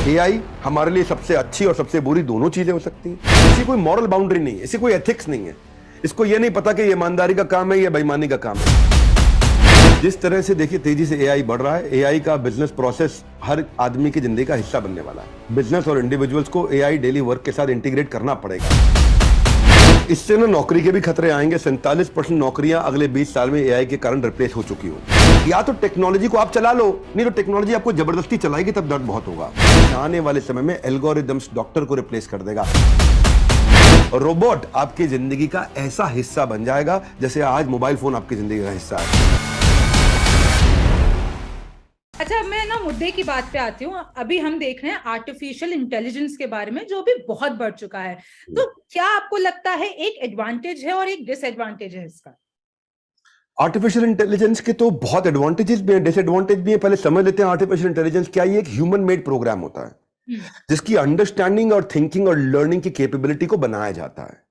AI हमारे लिए सबसे अच्छी और सबसे बुरी दोनों चीजें हो सकती हैं। इसकी कोई मॉरल बाउंड्री नहीं है, इसकी कोई एथिक्स नहीं है। इसको ये नहीं पता कि ये ईमानदारी का काम है या बेईमानी का काम है। जिस तरह से देखिए तेजी से एआई बढ़ रहा है, एआई का बिजनेस प्रोसेस हर आदमी की जिंदगी का हिस्सा बनने वाला है। बिजनेस और इंडिविजुअल्स को एआई डेली वर्क के साथ इंटीग्रेट करना पड़ेगा। इससे ना नौकरी के भी खतरे आएंगे। 47% नौकरियां अगले 20 साल में एआई के कारण रिप्लेस हो चुकी हो। या तो टेक्नोलॉजी को आप चला लो, नहीं तो टेक्नोलॉजी आपको जबरदस्ती चलाएगी, तब दर्द बहुत होगा। आने वाले समय में एल्गोरिदम्स डॉक्टर को रिप्लेस कर देगा। रोबोट आपकी जिंदगी का ऐसा हिस्सा बन जाएगा जैसे आज मोबाइल फोन आपकी जिंदगी का हिस्सा है। अच्छा, मैं ना मुद्दे की बात पे आती हूँ। अभी हम देख रहे हैं आर्टिफिशियल इंटेलिजेंस के बारे में, जो भी बहुत बढ़ चुका है। तो क्या आपको लगता है एक एडवांटेज है और एक डिसएडवांटेज है इसका? आर्टिफिशियल इंटेलिजेंस के तो बहुत एडवांटेजेस भी हैं, डिसएडवांटेज भी हैं। पहले समझ लेते हैं आर्टिफिशियल इंटेलिजेंस क्या है। ये एक ह्यूमन मेड प्रोग्राम होता है जिसकी अंडरस्टैंडिंग और थिंकिंग और लर्निंग की कैपेबिलिटी को बनाया जाता है।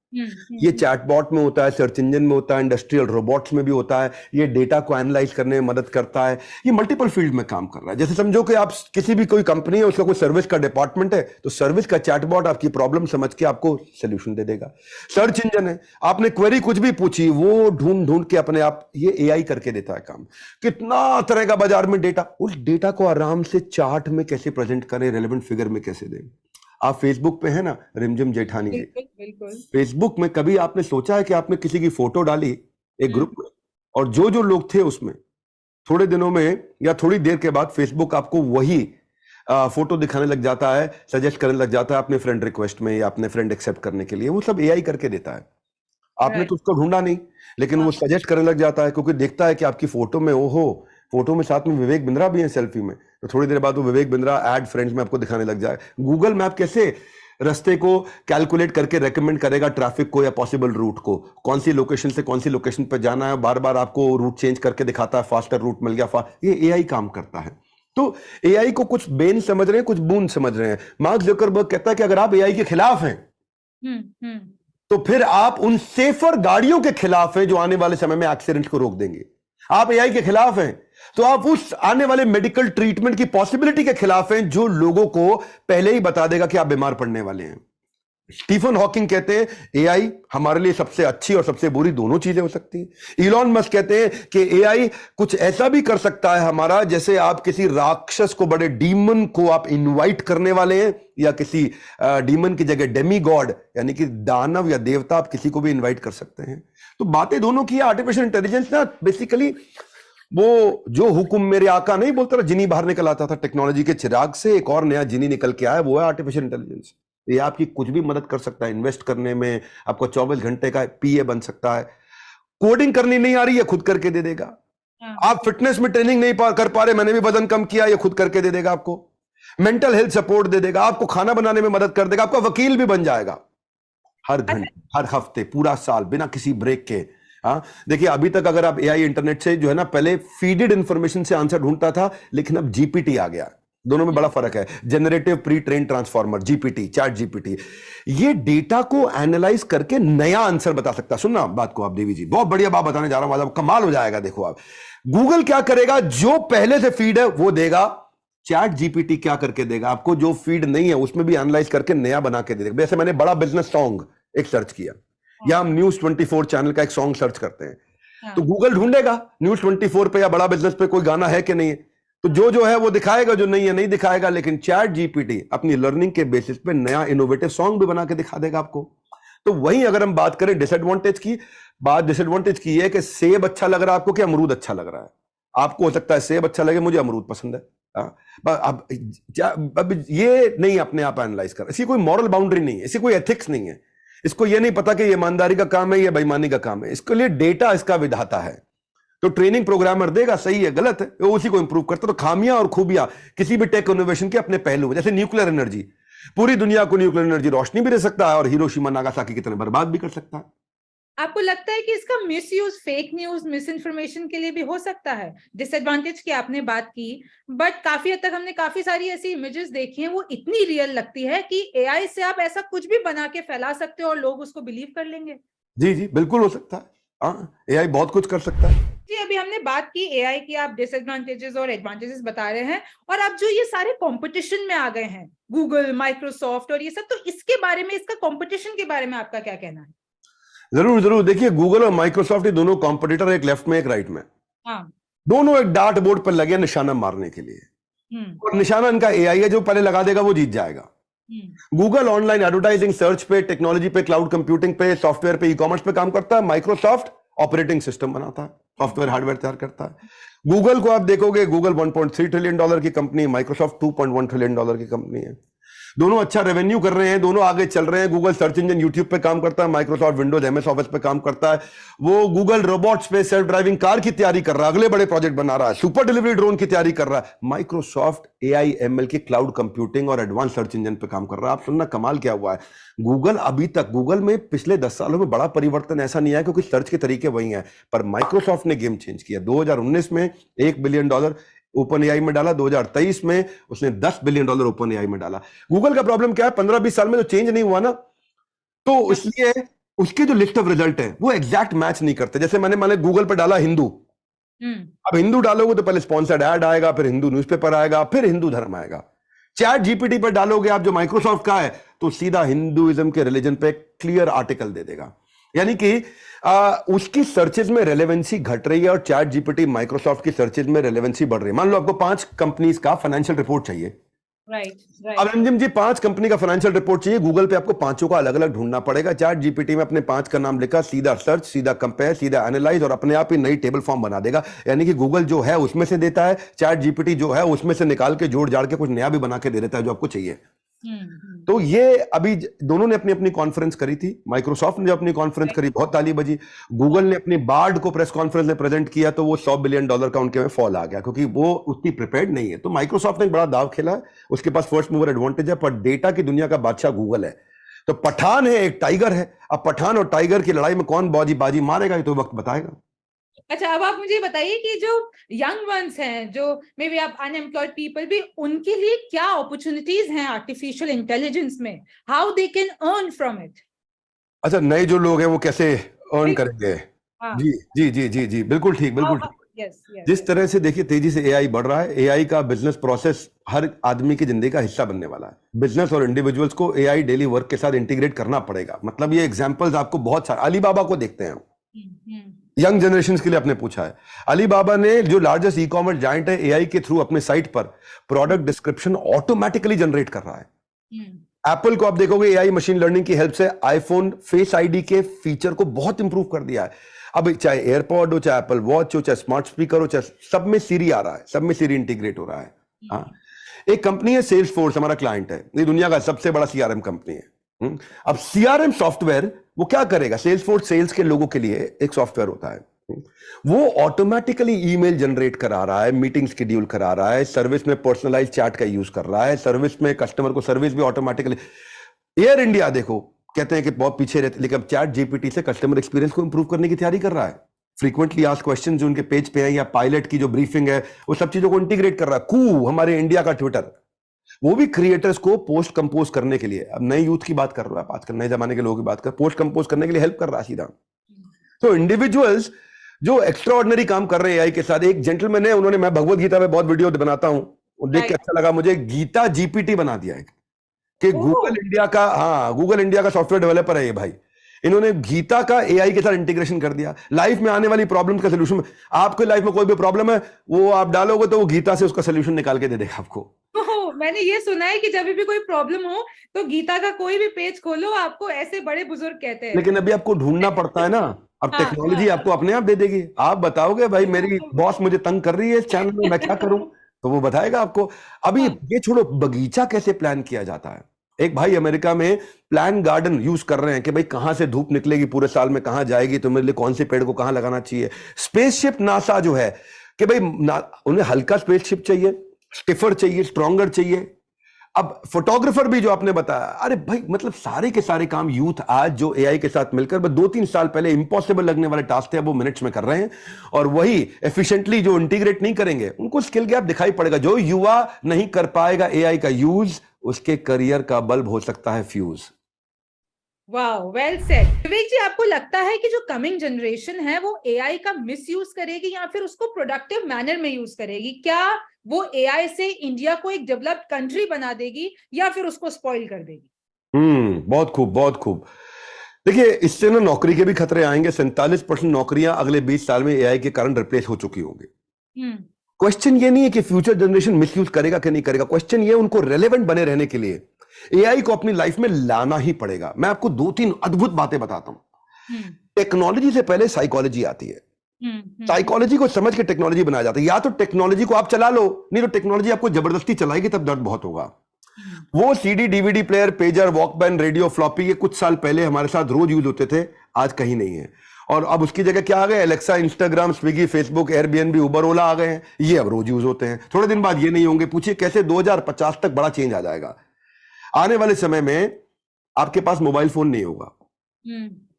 ये चैटबॉट में होता है, सर्च इंजन में होता है, इंडस्ट्रियल रोबोट्स में भी होता है। ये डेटा को एनालाइज करने में मदद करता है। ये मल्टीपल फील्ड में काम कर रहा है। जैसे समझो कि आप किसी भी कोई कंपनी है, उसका कोई सर्विस का डिपार्टमेंट है, तो सर्विस का चैटबॉट आपकी प्रॉब्लम समझ के आपको सोल्यूशन दे देगा। सर्च इंजन है, आपने क्वेरी कुछ भी पूछी, वो ढूंढ ढूंढ के अपने आप ये एआई करके देता है काम। कितना तरह का बाजार में डेटा, उस डेटा को आराम से चार्ट में कैसे प्रेजेंट करें, रेलेवेंट फिगर में कैसे दें। आप फेसबुक पे है ना, रिमझिम जेठानी जी। बिल्कुल। फेसबुक में कभी आपने सोचा है कि आपने किसी की फोटो डाली एक ग्रुप में, और जो जो लोग थे उसमें थोड़े दिनों में या थोड़ी देर के बाद फेसबुक आपको वही फोटो दिखाने लग जाता है, सजेस्ट करने लग जाता है अपने फ्रेंड रिक्वेस्ट में या अपने फ्रेंड एक्सेप्ट करने के लिए। वो सब एआई करके देता है। आपने तो उसको ढूंढा नहीं, लेकिन वो सजेस्ट करने लग जाता है क्योंकि देखता है कि आपकी फोटो में ओहो, फोटो में साथ में विवेक बिंद्रा भी है सेल्फी में, तो थोड़ी देर बाद वो विवेक बिंद्रा ऐड फ्रेंड्स में आपको दिखाने लग जाए। गूगल मैप कैसे रास्ते को कैलकुलेट करके रेकमेंड करेगा, ट्रैफिक को या पॉसिबल रूट को, कौन सी लोकेशन से कौन सी लोकेशन पर जाना है, बार बार आपको रूट चेंज करके दिखाता है। फास्टर रूट मिल गया, ये एआई काम करता है। तो एआई को कुछ बेन समझ रहे हैं, कुछ बून समझ रहे हैं। मार्क जकरबर्ग कहता है कि अगर आप एआई के खिलाफ हैं तो फिर आप उन सेफर गाड़ियों के खिलाफ हैं जो आने वाले समय में एक्सीडेंट को रोक देंगे। आप एआई के खिलाफ हैं तो आप उस आने वाले मेडिकल ट्रीटमेंट की पॉसिबिलिटी के खिलाफ हैं जो लोगों को पहले ही बता देगा कि आप बीमार पड़ने वाले हैं। स्टीफन हॉकिंग कहते हैं एआई हमारे लिए सबसे अच्छी और सबसे बुरी दोनों चीजें हो सकती हैं। इलॉन मस्क कहते हैं कि एआई कुछ ऐसा भी कर सकता है हमारा, जैसे आप किसी राक्षस को, बड़े डीमन को आप इनवाइट करने वाले हैं, या किसी डीमन की जगह डेमी गॉड यानी कि दानव या देवता, आप किसी को भी इन्वाइट कर सकते हैं। तो बातें दोनों की। आर्टिफिशियल इंटेलिजेंस ना बेसिकली वो जो हुक्म मेरे आका नहीं बोलता था, जिनी बाहर निकल आता था टेक्नोलॉजी के चिराग से, एक और नया जिनी निकल के आया, वो है आर्टिफिशियल इंटेलिजेंस। ये आपकी कुछ भी मदद कर सकता है इन्वेस्ट करने में, आपको 24 घंटे का पीए बन सकता है। कोडिंग करनी नहीं आ रही है, खुद करके दे देगा। आप फिटनेस में ट्रेनिंग नहीं कर पा रहे, मैंने भी वजन कम किया, ये खुद करके दे देगा आपको। मेंटल हेल्थ सपोर्ट दे देगा, आपको खाना बनाने में मदद कर देगा, आपका वकील भी बन जाएगा हर घंटे, हर हफ्ते, पूरा साल, बिना किसी ब्रेक के। हाँ देखिए, अभी तक अगर आप एआई इंटरनेट से जो है ना, पहले फीडेड इंफॉर्मेशन से आंसर ढूंढता था, लेकिन अब जीपीटी आ गया। दोनों में बड़ा फर्क है। Generative pre train transformer, GPT, chat GPT, ये डेटा को एनालाइज करके नया आंसर बता सकता है। सुनना बात को आप, देवी जी, बहुत बढ़िया बात बताने जा रहा हूं, कमाल हो जाएगा। देखो आप, गूगल क्या करेगा, जो पहले से फीड है वो देगा। चैट जीपीटी क्या करके देगा आपको, जो फीड नहीं है उसमें भी एनालाइज करके नया बना के दे देगा। जैसे मैंने बड़ा बिजनेस सॉन्ग एक सर्च किया, या हम न्यूज 24 चैनल का एक सॉन्ग सर्च करते हैं, तो गूगल ढूंढेगा न्यूज 24 पे या बड़ा बिजनेस पे कोई गाना है कि नहीं है, तो जो है वो दिखाएगा, जो नहीं है नहीं दिखाएगा। लेकिन चैट जीपीटी अपनी लर्निंग के बेसिस पे नया इनोवेटिव सॉन्ग भी बना के दिखा देगा आपको। तो वहीं अगर हम बात करें डिसएडवांटेज की, बात डिसएडवांटेज की है कि सेब अच्छा लग रहा है आपको कि अमरूद अच्छा लग रहा है। आपको हो सकता है सेब अच्छा लगे, मुझे अमरूद पसंद है। अब ये नहीं अपने आप एनालाइज कर, इसकी कोई मॉरल बाउंड्री नहीं है, इसकी कोई एथिक्स नहीं है। इसको ये नहीं पता कि ये ईमानदारी का काम है या बेईमानी का काम है। इसके लिए डेटा इसका विधाता है। तो ट्रेनिंग प्रोग्रामर देगा, सही है गलत है, वो उसी को इंप्रूव करता। तो खामियां और खूबियां किसी भी टेक इनोवेशन के अपने पहलू, जैसे न्यूक्लियर एनर्जी, पूरी दुनिया को न्यूक्लियर एनर्जी रोशनी भी दे सकता है और हिरोशिमा नागासाकी की तरह बर्बाद भी कर सकता है। आपको लगता है कि इसका misuse, fake news, miss information के लिए भी हो सकता है? डिसएडवांटेज की आपने बात की, बट काफी हद तक हमने काफी सारी ऐसी इमेजेस देखी हैं, वो इतनी रियल लगती है कि एआई से आप ऐसा कुछ भी बना के फैला सकते हो और लोग उसको बिलीव कर लेंगे। जी जी, बिल्कुल हो सकता है। हाँ, एआई बहुत कुछ कर सकता है। जी, अभी हमने बात की एआई की, आप डिसएडवांटेजेस और एडवांटेजेस बता रहे हैं, और अब जो ये सारे कंपटीशन में आ गए हैं, गूगल, माइक्रोसॉफ्ट और ये सब, तो इसके बारे में, इसका कंपटीशन के बारे में आपका क्या कहना है? जरूर जरूर, देखिए गूगल और माइक्रोसॉफ्ट ये दोनों कॉम्पिटिटर, एक लेफ्ट में एक राइट में, हाँ। दोनों एक डार्ट बोर्ड पर लगे निशाना मारने के लिए, और निशाना इनका एआई है, जो पहले लगा देगा वो जीत जाएगा। गूगल ऑनलाइन एडवर्टाइजिंग, सर्च पे, टेक्नोलॉजी पे, क्लाउड कंप्यूटिंग पे, सॉफ्टवेयर पे, ई कॉमर्स पे काम करता है। माइक्रोसॉफ्ट ऑपरेटिंग सिस्टम बनाता है, सॉफ्टवेयर हार्डवेयर तैयार करता है। गूगल को आप देखोगे, गूगल 1.3 ट्रिलियन डॉलर की कंपनी, माइक्रोसॉफ्ट 2.1 ट्रिलियन डॉलर की कंपनी है। दोनों अच्छा रेवेन्यू कर रहे हैं, दोनों आगे चल रहे हैं। गूगल सर्च इंजन यूट्यूब पे काम करता है, माइक्रोसॉफ्ट विंडोज एमएस ऑफिस पे काम करता है। वो गूगल रोबोट्स पे, सेल्फ ड्राइविंग कार की तैयारी कर रहा है, अगले बड़े प्रोजेक्ट बना रहा है, सुपर डिलीवरी ड्रोन की तैयारी कर रहा है। माइक्रोसॉफ्ट एआई एमएल की क्लाउड कंप्यूटिंग और एडवांस सर्च इंजन पे काम कर रहा है। आप सुनना कमाल क्या हुआ है, गूगल अभी तक, गूगल में पिछले 10 सालों में बड़ा परिवर्तन ऐसा नहीं आया, क्योंकि सर्च के तरीके वही हैं, पर माइक्रोसॉफ्ट ने गेम चेंज किया। 2019 में $1 बिलियन ओपन एआई में डाला, 2023 में उसने $10 बिलियन ओपन एआई में डाला। गूगल का प्रॉब्लम क्या है, 15-20 साल में तो चेंज नहीं हुआ ना, तो इसलिए उसके जो लिस्ट ऑफ रिजल्ट है वो एग्जैक्ट मैच नहीं करते। जैसे मैंने गूगल पे डाला हिंदू, अब हिंदू डालोगे तो पहले स्पॉन्सर्ड ऐड आएगा, फिर हिंदू न्यूज़पेपर आएगा, फिर हिंदू धर्म आएगा। चैट जीपीटी पर डालोगे आप, जो माइक्रोसॉफ्ट का है, तो सीधा हिंदुइज्म के रिलीजन पे क्लियर आर्टिकल दे देगा। यानी कि उसकी सर्चेज में रेलेवेंसी घट रही है, और चैट जीपीटी माइक्रोसॉफ्ट की सर्चेज में रेलेवेंसी बढ़ रही है। मान लो आपको 5 कंपनीज का फाइनेंशियल रिपोर्ट चाहिए, अब रंजिम जी 5 कंपनी का फाइनेंशियल रिपोर्ट चाहिए, गूगल पे आपको 5 का अलग अलग ढूंढना पड़ेगा। चैट जीपीटी में अपने 5 का नाम लिखा, सीधा सर्च, सीधा कंपेयर, सीधा एनालाइज, और अपने आप ही नई टेबल फॉर्म बना देगा। यानी कि गूगल जो है उसमें से देता है, चैट जीपीटी जो है उसमें से निकाल के जोड़ जाड़ के कुछ नया भी बना के दे देता है जो आपको चाहिए। तो ये अभी दोनों ने अपनी अपनी कॉन्फ्रेंस करी थी। माइक्रोसॉफ्ट ने जो अपनी कॉन्फ्रेंस करी, बहुत ताली बजी। गूगल ने अपनी बार्ड को प्रेस कॉन्फ्रेंस में प्रेजेंट किया, तो वो $100 बिलियन का उनके में फॉल आ गया, क्योंकि वो उतनी प्रिपेयर्ड नहीं है। तो माइक्रोसॉफ्ट ने एक बड़ा दाव खेला है, उसके पास फर्स्ट मूवर एडवांटेज है, पर डेटा की दुनिया का बादशाह गूगल है। तो पठान है, एक टाइगर है। अब पठान और टाइगर की लड़ाई में कौन बाजी मारेगा, ये तो वक्त बताएगा। अच्छा, अब आप मुझे बताइए कि जो यंग वंस हैं, जो मे बी आप अनएम्प्लॉयड पीपल भी, उनके लिए क्या अपॉर्चुनिटीज हैं आर्टिफिशियल इंटेलिजेंस में, how they can earn from it? अच्छा, नए जो लोग हैं वो कैसे अर्न करेंगे? हाँ। जी जी जी जी जी, बिल्कुल ठीक, बिल्कुल ठीक। Yes, yes. जिस तरह से देखिए तेजी से एआई बढ़ रहा है, एआई का बिजनेस प्रोसेस हर आदमी की जिंदगी का हिस्सा बनने वाला है। बिजनेस और इंडिविजुअल्स को एआई डेली वर्क के साथ इंटीग्रेट करना पड़ेगा। मतलब ये एग्जांपल्स आपको बहुत सारे, अलीबाबा को देखते हैं, यंग जनरेशन के लिए आपने पूछा है। अलीबाबा ने, जो लार्जेस्ट ई कॉमर्स जायंट है, एआई के थ्रू अपने साइट पर प्रोडक्ट डिस्क्रिप्शन ऑटोमेटिकली जनरेट कर रहा है। एप्पल को आप देखोगे, एआई मशीन लर्निंग की हेल्प से आईफोन फेस आईडी के फीचर को बहुत इंप्रूव कर दिया है। अब चाहे एयरपॉड हो, चाहे एप्पल वॉच हो, चाहे स्मार्ट स्पीकर हो, चाहे सब में सीरी आ रहा है, सब में सीरी इंटीग्रेट हो रहा है। हाँ, एक कंपनी है सेल्सफोर्स, हमारा क्लाइंट है, ये दुनिया का सबसे बड़ा सीआरएम कंपनी है। अब सीआरएम सॉफ्टवेयर वो क्या करेगा, सेल्सफोर्स सेल्स के लोगों के लिए एक सॉफ्टवेयर होता है, वो ऑटोमेटिकली ईमेल जनरेट करा रहा है, मीटिंग शेड्यूल करा रहा है, सर्विस में पर्सनलाइज चैट का यूज कर रहा है, सर्विस में कस्टमर को सर्विस भी ऑटोमेटिकली। एयर इंडिया देखो, कहते हैं कि बहुत पीछे रहते, लेकिन अब चैट जीपीटी से कस्टमर एक्सपीरियंस को इंप्रूव करने की तैयारी कर रहा है। फ्रीक्वेंटली आस्क्ड क्वेश्चन जो उनके पेज पे है, या पायलट की जो ब्रीफिंग है, वो सब चीजों को इंटीग्रेट कर रहा है। कू, हमारे इंडिया का ट्विटर, वो भी क्रिएटर्स को पोस्ट कंपोज करने के लिए, अब नए यूथ की बात कर रहा है, आजकल नए जमाने के लोगों की बात कर, पोस्ट कंपोज करने के लिए हेल्प कर रहा है सीधा। तो इंडिविजुअल्स जो एक्स्ट्रा ऑर्डिनरी काम कर रहे हैं एआई के साथ, एक जेंटलमैन है, उन्होंने, मैं भगवत गीता पे बहुत वीडियो बनाता हूं, देख के अच्छा लगा मुझे, गीता जीपीटी बना दिया है कि गूगल इंडिया का, हाँ, गूगल इंडिया का सॉफ्टवेयर डेवलपर है ये भाई। इन्होंने गीता का एआई के साथ इंटीग्रेशन कर दिया। लाइफ में आने वाली प्रॉब्लम्स का सलूशन, आपके लाइफ में कोई भी प्रॉब्लम है, वो आप डालोगे तो वो गीता से उसका सलूशन निकाल के दे देगा आपको। मैंने ये सुना है कि जब भी कोई प्रॉब्लम हो तो गीता का कोई भी पेज खोलो, आपको ऐसे बड़े बुजुर्ग कहते हैं। लेकिन अभी आपको ढूंढना पड़ता है ना, अब टेक्नोलॉजी आपको अपने आप दे देगी। आप बताओगे भाई मेरी बॉस मुझे तंग कर रही है इस चैनल में, मैं क्या करूं, तो वो बताएगा आपको। अभी ये छोड़ो, बगीचा कैसे प्लान किया जाता है। एक भाई अमेरिका में प्लान गार्डन यूज कर रहे हैं कि भाई कहां से धूप निकलेगी पूरे साल में, कहां जाएगी, तो मेरे लिए कौन से पेड़ को कहां लगाना चाहिए। स्पेसशिप नासा जो है कि भाई उन्हें हल्का स्पेसशिप चाहिए, स्टिफर चाहिए, स्ट्रॉन्गर चाहिए। अब फोटोग्राफर भी जो आपने बताया, अरे भाई मतलब सारे के सारे काम यूथ आज जो एआई के साथ मिलकर, 2-3 साल पहले इंपॉसिबल लगने वाले टास्क थे, अब वो मिनट्स में कर रहे हैं। और वही एफिशिएंटली जो इंटीग्रेट नहीं करेंगे, उनको स्किल गैप दिखाई पड़ेगा। जो युवा नहीं कर पाएगा एआई का यूज, उसके करियर का बल्ब हो सकता है fuse. Wow, well said. Vivek ji, आपको लगता है कि जो कमिंग जनरेशन है वो एआई का मिसयूज करेगी या फिर उसको प्रोडक्टिव मैनर में यूज करेगी? क्या वो एआई से इंडिया को एक डेवलप्ड कंट्री बना देगी या फिर उसको स्पॉइल कर देगी? बहुत खूब, बहुत खूब। देखिए, इससे ना नौकरी के भी खतरे आएंगे। 47% नौकरियां अगले 20 साल में एआई के कारण रिप्लेस हो चुकी होंगी। क्वेश्चन ये नहीं है कि फ्यूचर जनरेशन मिसयूज करेगा कि नहीं करेगा, क्वेश्चन ये उनको रेलेवेंट बने रहने के लिए एआई को अपनी लाइफ में लाना ही पड़ेगा। मैं आपको 2-3 अद्भुत बातें बताता हूं। टेक्नोलॉजी से पहले साइकोलॉजी आती है। साइकोलॉजी को समझ के टेक्नोलॉजी बनाया जाता है। या तो टेक्नोलॉजी को आप चला लो, नहीं तो टेक्नोलॉजी आपको जबरदस्ती चलाएगी, तब दर्द बहुत होगा। वो CD, DVD player, pager, Walkman, radio, floppy, ये कुछ साल पहले हमारे साथ रोज यूज होते थे, आज कहीं नहीं है। और अब उसकी जगह क्या आ गए? Alexa, Instagram, Swiggy, Facebook, Airbnb, Uber, Ola आ गए हैं। ये अब रोज यूज होते हैं। थोड़े दिन बाद ये नहीं होंगे। पूछिए कैसे 2050 तक बड़ा चेंज आ जाएगा। आने वाले समय में आपके पास मोबाइल फोन नहीं होगा,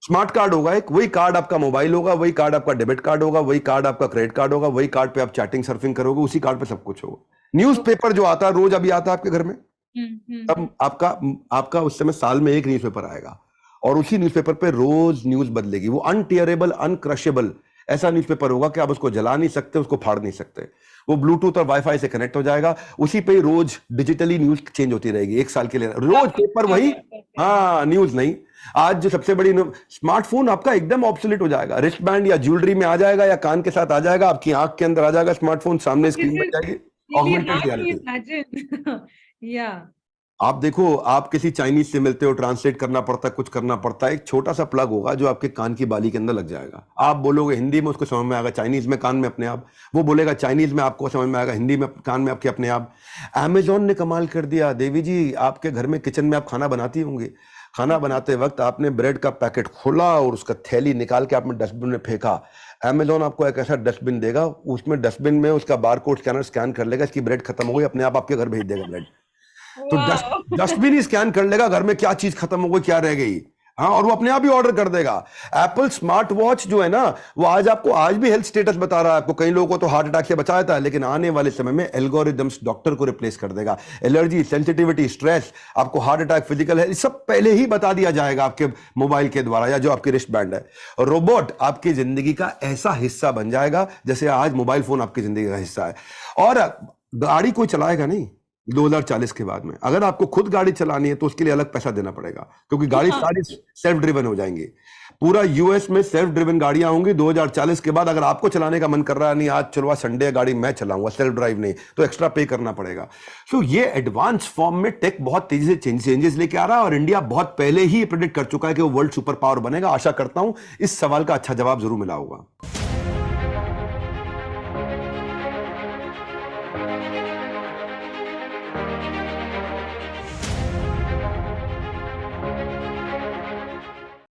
स्मार्ट कार्ड होगा एक। वही कार्ड आपका मोबाइल होगा, वही कार्ड आपका डेबिट कार्ड होगा, वही कार्ड आपका क्रेडिट कार्ड होगा, वही कार्ड पे आप चैटिंग सर्फिंग करोगे, उसी कार्ड पे सब कुछ होगा। न्यूज़पेपर जो आता है रोज, अभी आता है आपके घर में, तब आपका उस समय साल में एक न्यूज़पेपर आएगा और उसी न्यूज़पेपर पे रोज न्यूज बदलेगी। वो अनटियरेबल, अनक्रशेबल ऐसा न्यूज़पेपर होगा कि आप उसको जला नहीं सकते, उसको फाड़ नहीं सकते। वो ब्लूटूथ और वाईफाई से कनेक्ट हो जाएगा, उसी पे रोज डिजिटली न्यूज चेंज होती रहेगी। एक साल के लिए रोज पेपर वही, हाँ, न्यूज नहीं। आज जो सबसे बड़ी स्मार्टफोन आपका एकदम ऑब्सोलीट हो जाएगा। रिस्ट बैंड या ज्वेलरी में आ जाएगा या कान के साथ आ जाएगा, आपकी आंख के अंदर आ जाएगा स्मार्टफोन, सामने स्क्रीन बन जाएगी, ऑगमेंटेड रियलिटी। या आप देखो, आप किसी चाइनीज से मिलते हो, ट्रांसलेट करना पड़ता है, कुछ करना पड़ता है, एक छोटा सा प्लग होगा जो आपके कान की बाली के अंदर लग जाएगा। आप बोलोगे हिंदी में, उसको समझ में आएगा चाइनीज में, कान में अपने आप। वो बोलेगा चाइनीज में, आपको समझ में आएगा हिंदी में, कान में आपके अपने आप। अमेजोन ने कमाल कर दिया। देवी जी, आपके घर में किचन में आप खाना बनाती होंगे, खाना बनाते वक्त आपने ब्रेड का पैकेट खोला और उसका थैली निकाल के आपने डस्टबिन में फेंका। अमेजोन आपको एक ऐसा डस्टबिन देगा, उसमें डस्टबिन में उसका बारकोड स्कैनर स्कैन कर लेगा, इसकी ब्रेड खत्म हो गई, अपने आप आपके घर भेज देगा ब्रेड। तो डस्टबिन ही स्कैन कर लेगा घर में क्या चीज खत्म हो गई, क्या रह गई। हाँ, और वो अपने आप ही ऑर्डर कर देगा। एप्पल स्मार्ट वॉच जो है ना, वो आज भी हेल्थ स्टेटस बता रहा है आपको। कई लोगों को तो हार्ट अटैक से बचाता है, लेकिन आने वाले समय में एल्गोरिदम्स डॉक्टर को रिप्लेस कर देगा। एलर्जी, सेंसिटिविटी, स्ट्रेस, आपको हार्ट अटैक, फिजिकल है, सब पहले ही बता दिया जाएगा आपके मोबाइल के द्वारा या जो आपकी रिस्ट बैंड है। रोबोट आपकी जिंदगी का ऐसा हिस्सा बन जाएगा जैसे आज मोबाइल फोन आपकी जिंदगी का हिस्सा है। और गाड़ी कोई चलाएगा नहीं 2040 के बाद में। अगर आपको खुद गाड़ी चलानी है तो उसके लिए अलग पैसा देना पड़ेगा, क्योंकि गाड़ी सारी सेल्फ ड्रिवन हो जाएंगी। पूरा यूएस में सेल्फ ड्रिवन गाड़ियां होंगी 2040 के बाद। अगर आपको चलाने का मन कर रहा है, नहीं आज चलो संडे गाड़ी मैं चलाऊंगा, सेल्फ ड्राइव नहीं, तो एक्स्ट्रा पे करना पड़ेगा। सो ये एडवांस फॉर्म में टेक बहुत तेजी से चेंजेस लेके आ रहा है और इंडिया बहुत पहले ही प्रेडिक्ट कर चुका है कि वो वर्ल्ड सुपर पावर बनेगा। आशा करता हूं इस सवाल का अच्छा जवाब जरूर मिला होगा।